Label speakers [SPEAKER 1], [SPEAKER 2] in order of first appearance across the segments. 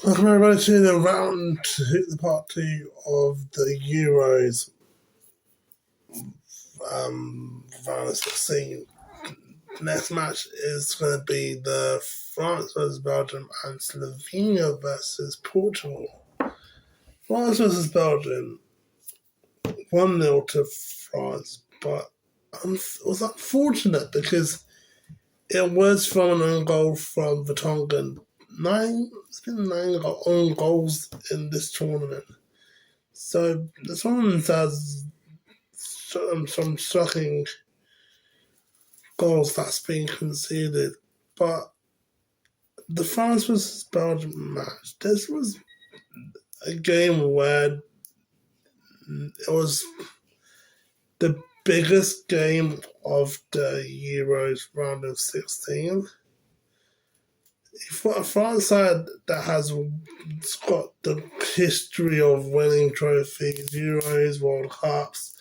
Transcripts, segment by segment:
[SPEAKER 1] Welcome everybody to the part two of the Euros round of 16. Next match is going to be the France versus Belgium and Slovenia versus Portugal. France versus Belgium 1-0 to France, but it was unfortunate because it was from an own goal from Vertonghen. It's been 9 own goals in this tournament. So the tournament has some shocking goals that's been conceded. But the France versus Belgium match, this was a game where it was the biggest game of the Euros round of 16. For a France side that has got the history of winning trophies, Euros, World Cups,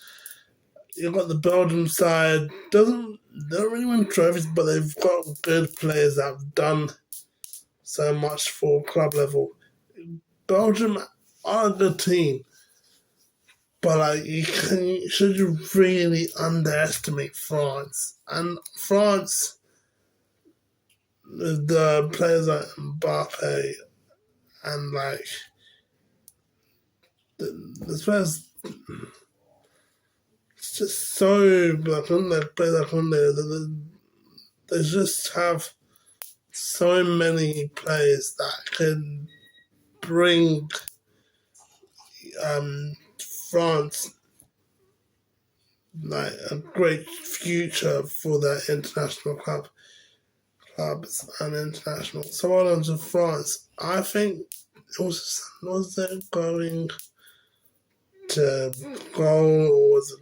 [SPEAKER 1] you've got the Belgium side, they don't really win trophies, but they've got good players that have done so much for club level. Belgium are a good team, but should you really underestimate France? And France, the players like Mbappe and the players, it's just so they just have so many players that can bring France like a great future for their international clubs and international. So on to France. I think was it going to goal or was it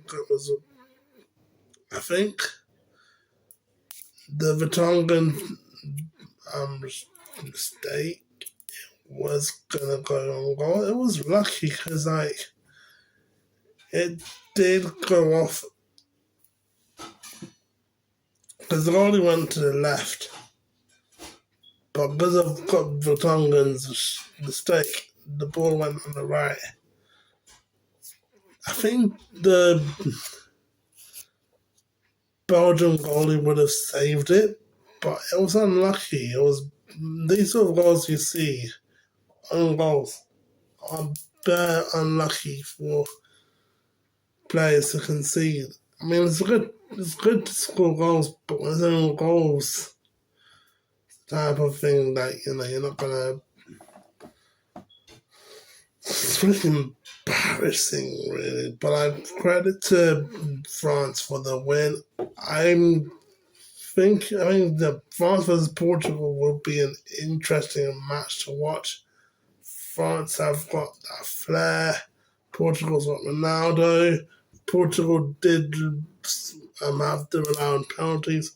[SPEAKER 1] I think the Vertonghen mistake was gonna go on goal. It was lucky because it did go off because the goalie went to the left, but because of Vertonghen's mistake, the ball went on the right. I think the Belgian goalie would have saved it, but it was unlucky. It was these sort of goals you see, own goals, are bare unlucky for players to concede. I mean, it's good to score goals, but when it's own goals, type of thing that you're not gonna. It's really embarrassing, really. But I credit to France for the win. I think the France versus Portugal will be an interesting match to watch. France have got that flair. Portugal's got Ronaldo. Portugal did have to rely on penalties.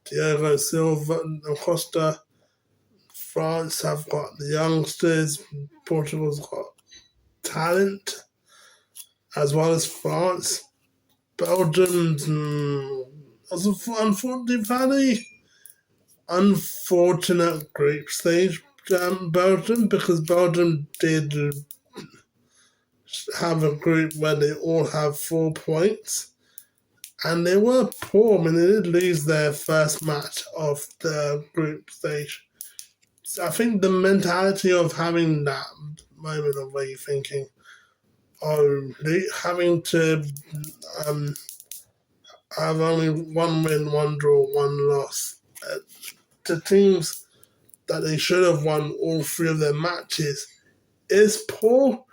[SPEAKER 1] Thiago Silva and Costa. France have got the youngsters. Portugal's got talent as well as France. Belgium's unfortunate group stage Belgium, because Belgium did have a group where they all have 4 points. And they were poor. I mean, they did lose their first match of the group stage. So I think the mentality of having that moment of where you're thinking, having to have only 1 win, 1 draw, 1 loss. The teams that they should have won all 3 of their matches is poor.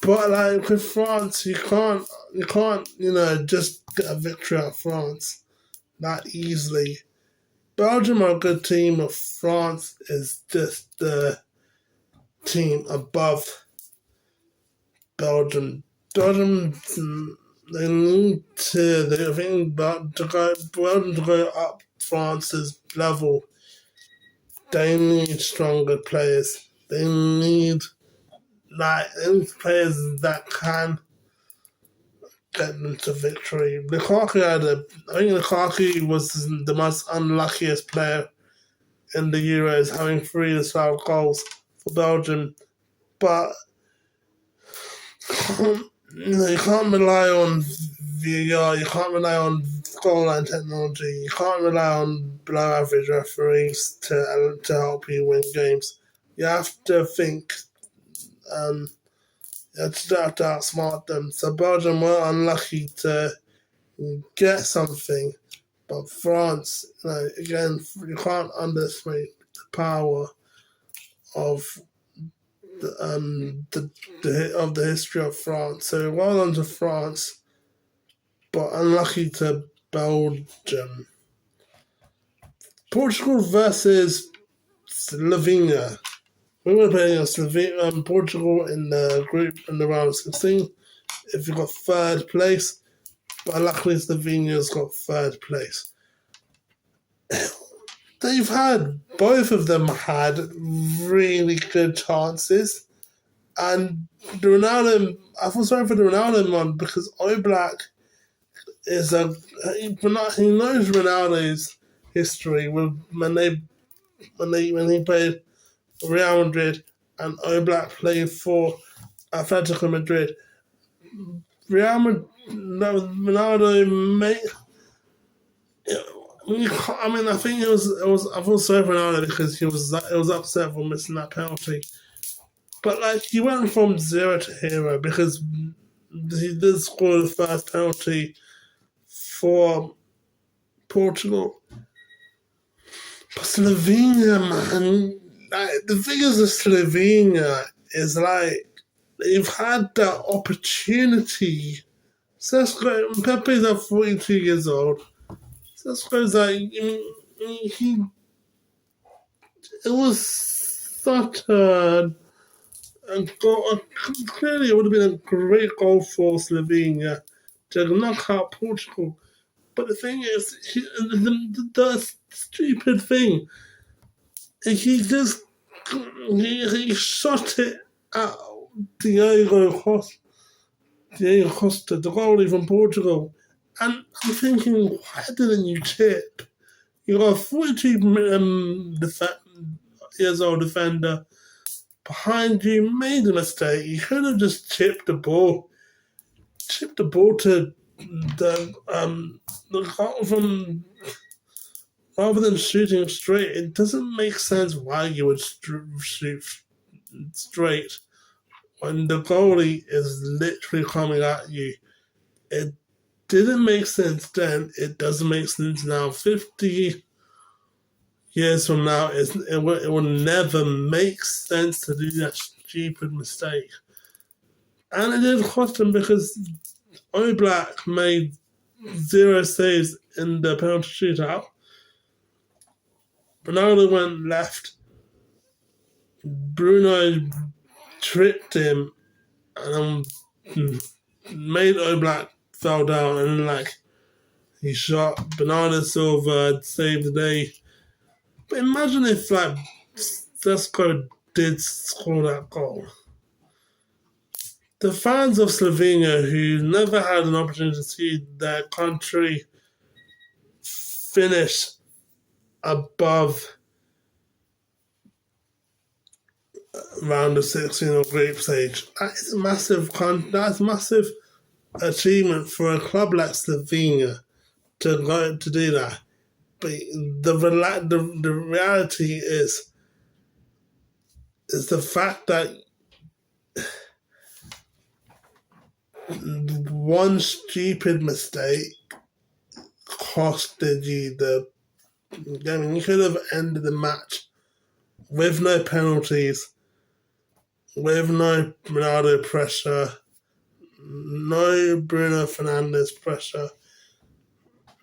[SPEAKER 1] But with France, you can't just get a victory at France that easily. Belgium are a good team, but France is just the team above Belgium. Belgium, they need Belgium to go up France's level. They need stronger players. They need players that can get them to victory. Lukaku was the most unluckiest player in the Euros, having 3 disallowed goals. for Belgium, but you can't rely on VAR, you can't rely on goal line technology, you can't rely on below average referees to help you win games. You have to think, you have to outsmart them. So Belgium were unlucky to get something, but France, again, you can't underestimate the power of the history of France. So well done to France, but unlucky to Belgium. Portugal versus Slovenia. We were playing against Portugal in the group in the round of 16. If you got third place, but luckily Slovenia's got third place. Both of them had really good chances. And I feel sorry for the Ronaldo one because Oblak he knows Ronaldo's history when he played Real Madrid and Oblak played for Atletico Madrid. Ronaldo made. I think it was. I feel sorry for Ronaldo because it was upset for missing that penalty. But he went from 0 to hero because he did score the first penalty for Portugal. But Slovenia, man, the thing is with Slovenia is they've had that opportunity. Pepe's 42 years old. Sesko's it was such clearly it would have been a great goal for Slovenia to knock out Portugal. But the thing is, the stupid thing, he just he shot it at Diego Costa, the goalie from Portugal. And I'm thinking, why didn't you chip? You got a 42 years old defender behind you, made a mistake. You could have just chipped the ball to the goal from, rather than shooting straight. It doesn't make sense why you would shoot straight when the goalie is literally coming at you. It didn't make sense then. It doesn't make sense now. 50 years from now, it will never make sense to do that stupid mistake. And it did cost him because Oblak made 0 saves in the penalty shootout. Ronaldo went left. Bruno tripped him and made Oblak fell down, and he shot. Bernardo Silva saved the day. But imagine if Sesko did score that goal. The fans of Slovenia who never had an opportunity to see their country finish above round of 16 or group stage, that's massive achievement for a club like Slovenia to do that. But the reality is the fact that one stupid mistake costed you the game. You could have ended the match with no penalties, with no Ronaldo pressure, no Bruno Fernandes pressure,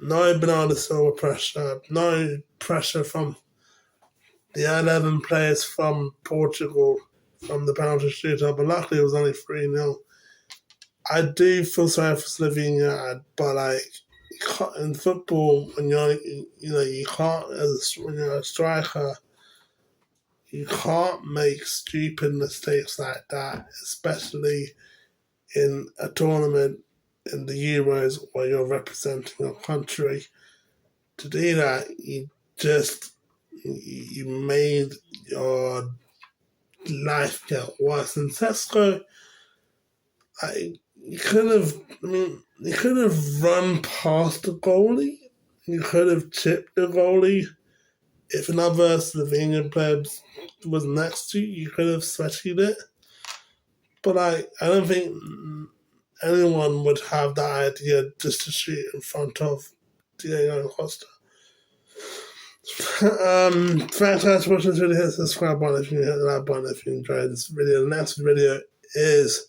[SPEAKER 1] no Bernardo Silva pressure, no pressure from the 11 players from Portugal from the penalty shootout, but luckily it was only 3-0. I do feel sorry for Slovenia, but in football, when you can't, when you're a striker, you can't make stupid mistakes like that, especially in a tournament in the Euros where you're representing your country. To do that, you made your life get worse. And Sesko, he could have run past the goalie. He could have chipped the goalie. If another Slovenian player was next to you, you could have sweated it. But I don't think anyone would have that idea just to shoot in front of Diego Costa. Thanks guys for watching this video. Hit the subscribe button if you hit the like button if you enjoyed this video. The next video is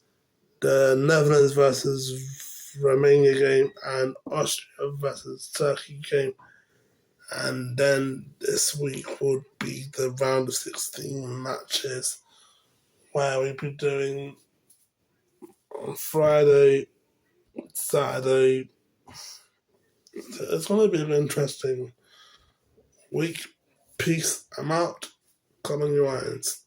[SPEAKER 1] the Netherlands versus Romania game and Austria versus Turkey game. And then this week would be the round of 16 matches where we'll be doing on Friday, Saturday. It's going to be an interesting week. Peace. I'm out. Come on your irons.